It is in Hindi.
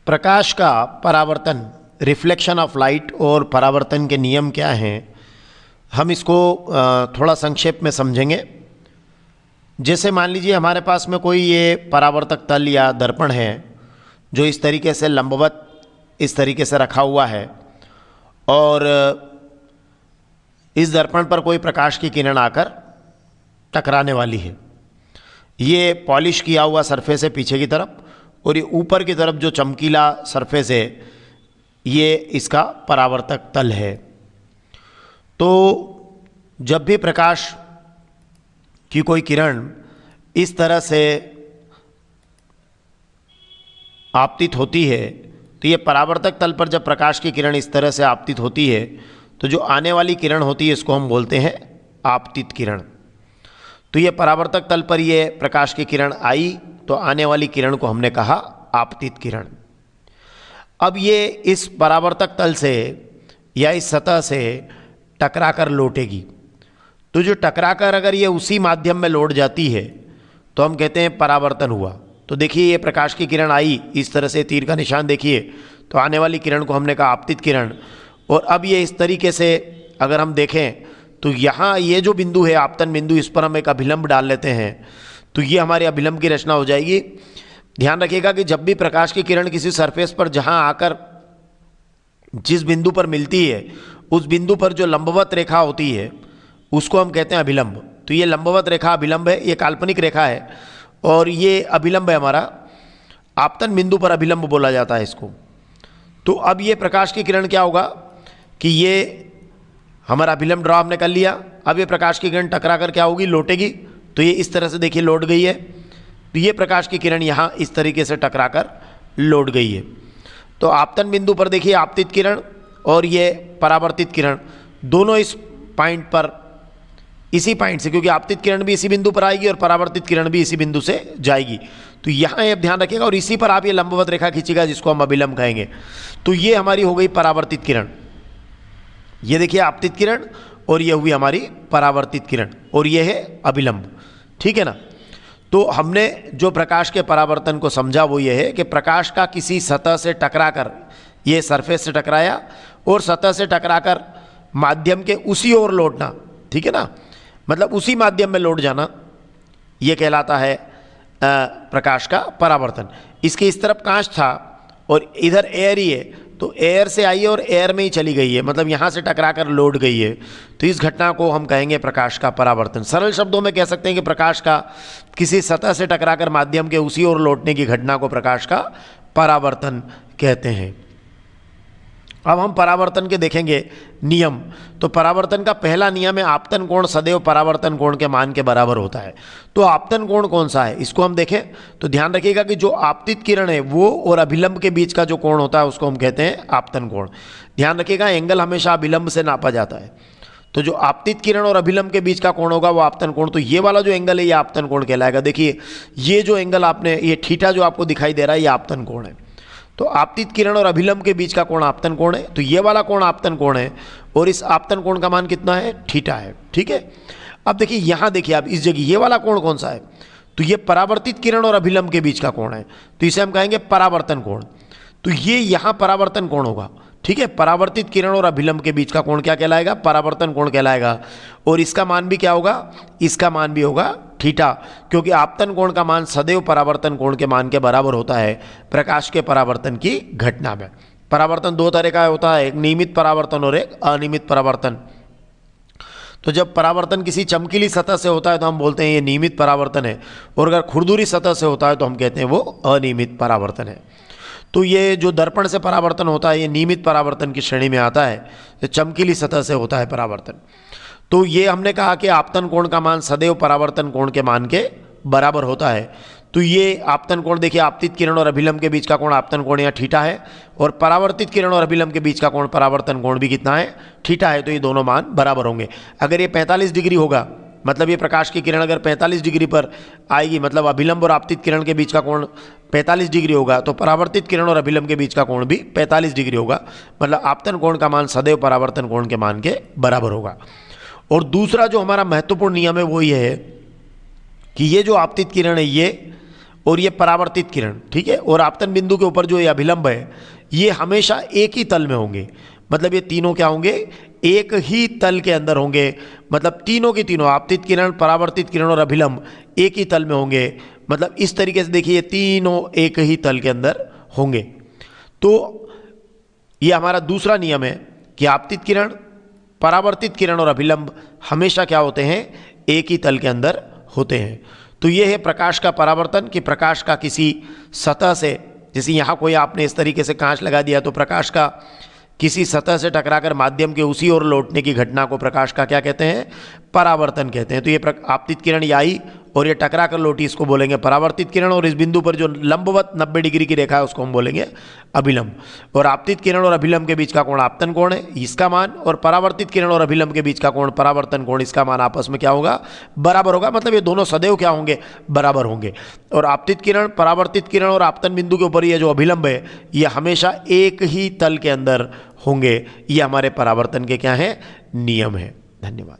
प्रकाश का परावर्तन, रिफ्लेक्शन ऑफ लाइट और परावर्तन के नियम क्या हैं, हम इसको थोड़ा संक्षेप में समझेंगे। जैसे मान लीजिए हमारे पास में कोई ये परावर्तक तल या दर्पण है जो इस तरीके से लंबवत इस तरीके से रखा हुआ है और इस दर्पण पर कोई प्रकाश की किरण आकर टकराने वाली है। ये पॉलिश किया हुआ सरफेस है पीछे की तरफ और ये ऊपर की तरफ जो चमकीला सरफेस है ये इसका परावर्तक तल है। तो जब भी प्रकाश की कोई किरण इस तरह से आपतित होती है तो ये परावर्तक तल पर जब प्रकाश की किरण इस तरह से आपतित होती है तो जो आने वाली किरण होती है इसको हम बोलते हैं आपतित किरण। तो ये परावर्तक तल पर ये प्रकाश की किरण आई तो आने वाली किरण को हमने कहा आपतित किरण। अब ये इस परावर्तक तल से या इस सतह से टकरा कर लौटेगी। तो जो टकराकर अगर ये उसी माध्यम में लौट जाती है तो हम कहते हैं परावर्तन हुआ। तो देखिए ये प्रकाश की किरण आई, इस तरह से तीर का निशान देखिए, तो आने वाली किरण को हमने कहा आपतित किरण। और अब ये इस तरीके से अगर हम देखें तो यहाँ ये जो बिंदु है आपतन बिंदु, इस पर हम एक अभिलंब डाल लेते हैं तो ये हमारी अभिलंब की रचना हो जाएगी। ध्यान रखिएगा कि जब भी प्रकाश की किरण किसी सरफेस पर जहाँ आकर जिस बिंदु पर मिलती है उस बिंदु पर जो लंबवत रेखा होती है उसको हम कहते हैं अभिलंब। तो ये लंबवत रेखा अभिलंब है, ये काल्पनिक रेखा है और ये अभिलंब है हमारा। आपतन बिंदु पर अभिलंब बोला जाता है इसको। तो अब ये प्रकाश की किरण क्या होगा कि ये हमारा अभिलंब ड्रॉ हमने कर लिया। अब ये प्रकाश की किरण टकरा कर क्या होगी, लौटेगी। तो ये इस तरह से देखिए लौट गई है। तो ये प्रकाश की किरण यहाँ इस तरीके से टकरा कर लौट गई है। तो आपतन बिंदु पर देखिए आपतित किरण और ये परावर्तित किरण दोनों इस पॉइंट पर, इसी पॉइंट से, क्योंकि आपतित किरण भी इसी बिंदु पर आएगी और परावर्तित किरण भी इसी बिंदु से जाएगी। तो यहाँ ये ध्यान रखिएगा और इसी पर आप ये लंबवत रेखा खींचिएगा जिसको हम अभिलंब कहेंगे। तो ये हमारी हो गई परावर्तित किरण। ये देखिए आपतित किरण और ये हुई हमारी परावर्तित किरण और ये है अभिलंब। ठीक है ना। तो हमने जो प्रकाश के परावर्तन को समझा वो ये है कि प्रकाश का किसी सतह से टकराकर, ये सरफेस से टकराया और सतह से टकराकर माध्यम के उसी ओर लौटना, ठीक है ना, मतलब उसी माध्यम में लौट जाना, ये कहलाता है प्रकाश का परावर्तन। इसके इस तरफ कांच था और इधर एयर ही है, तो एयर से आई है और एयर में ही चली गई है, मतलब यहाँ से टकराकर लौट गई है। तो इस घटना को हम कहेंगे प्रकाश का परावर्तन। सरल शब्दों में कह सकते हैं कि प्रकाश का किसी सतह से टकराकर माध्यम के उसी ओर लौटने की घटना को प्रकाश का परावर्तन कहते हैं। अब हम परावर्तन के देखेंगे नियम। तो परावर्तन का पहला नियम है आपतन कोण सदैव परावर्तन कोण के मान के बराबर होता है। तो आपतन कोण कौन सा है इसको हम देखें तो ध्यान रखिएगा कि जो आपतित किरण है वो और अभिलंब के बीच का जो कोण होता है उसको हम कहते हैं आपतन कोण। ध्यान रखिएगा एंगल हमेशा अभिलंब से नापा जाता है। तो जो आपतित किरण और अभिलंब के बीच का कोण होगा वो आपतन कोण। तो ये वाला जो एंगल है ये आपतन कोण कहलाएगा। देखिए ये जो एंगल आपने, ये थीटा जो आपको दिखाई दे रहा है ये आपतन कोण है। तो आपतित किरण और अभिलंब के बीच का कोण आपतन कोण है। तो ये वाला कोण आपतन कोण है और इस आपतन कोण का मान कितना है, थीटा है। ठीक है। अब देखिए यहाँ देखिए आप इस जगह ये वाला कोण कौन सा है, तो ये परावर्तित किरण और अभिलंब के बीच का कोण है, तो इसे हम कहेंगे परावर्तन कोण। तो ये यहाँ परावर्तन कोण होगा। ठीक है। परावर्तित किरण और अभिलंब के बीच का कोण क्या कहलाएगा, परावर्तन कोण कहलाएगा। और इसका मान भी क्या होगा, इसका मान भी होगा थीटा, क्योंकि आपतन कोण का मान सदैव परावर्तन कोण के मान के बराबर होता है प्रकाश के परावर्तन की घटना में। परावर्तन दो तरह का होता है, एक नियमित परावर्तन और एक अनियमित परावर्तन। तो जब परावर्तन किसी चमकीली सतह से होता है तो हम बोलते हैं ये नियमित परावर्तन है, और अगर खुरदुरी सतह से होता है तो हम कहते हैं वो अनियमित परावर्तन है। तो ये जो दर्पण से परावर्तन होता है ये नियमित परावर्तन की श्रेणी में आता है, ये चमकीली सतह से होता है परावर्तन। तो ये हमने कहा कि आपतन कोण का मान सदैव परावर्तन कोण के मान के बराबर होता है। तो ये आपतन कोण देखिए आपतित किरण और अभिलंब के बीच का कोण आपतन कोण या थीटा है, और परावर्तित किरण और अभिलंब के बीच का कोण परावर्तन कोण भी कितना है, थीटा है। तो ये दोनों मान बराबर होंगे। अगर ये 45 डिग्री होगा, मतलब ये प्रकाश की किरण अगर 45 डिग्री पर आएगी, मतलब अभिलंब और आपतित किरण के बीच का कोण 45 डिग्री होगा, तो परावर्तित किरण और अभिलंब के बीच का कोण भी 45 डिग्री होगा, मतलब आपतन कोण का मान सदैव परावर्तन कोण के मान के बराबर होगा। और दूसरा जो हमारा महत्वपूर्ण नियम है वो ये है कि ये जो आपतित किरण है ये और ये परावर्तित किरण, ठीक है। और आपतन बिंदु के ऊपर जो ये अभिलंब है ये हमेशा एक ही तल में होंगे, मतलब ये तीनों क्या होंगे, एक ही तल के अंदर होंगे। मतलब तीनों की तीनों आपतित किरण, परावर्तित किरण और अभिलंब एक ही तल में होंगे। मतलब इस तरीके से देखिए तीनों एक ही तल के अंदर होंगे। तो ये हमारा दूसरा नियम है कि आपतित किरण, परावर्तित किरण और अभिलंब हमेशा क्या होते हैं, एक ही तल के अंदर होते हैं। तो ये है प्रकाश का परावर्तन, कि प्रकाश का किसी सतह से, जैसे यहाँ कोई आपने इस तरीके से कांच लगा दिया तो प्रकाश का किसी सतह से टकराकर माध्यम के उसी ओर लौटने की घटना को प्रकाश का क्या कहते हैं, परावर्तन कहते हैं। तो ये आपतित किरण ये आई और ये टकरा कर लौटी, इसको बोलेंगे परावर्तित किरण। और इस बिंदु पर जो लंबवत 90 डिग्री की रेखा है उसको हम बोलेंगे अभिलंब। और आपतित किरण और अभिलंब के बीच का कोण आपतन कोण है, इसका मान, और परावर्तित किरण और अभिलंब के बीच का कोण परावर्तन कोण, इसका मान आपस में क्या होगा, बराबर होगा। मतलब ये दोनों सदैव क्या होंगे, बराबर होंगे। और आपतित किरण, परावर्तित किरण और आपतन बिंदु के ऊपर ये जो अभिलंब है ये हमेशा एक ही तल के अंदर होंगे। ये हमारे परावर्तन के क्या हैं, नियम है। धन्यवाद।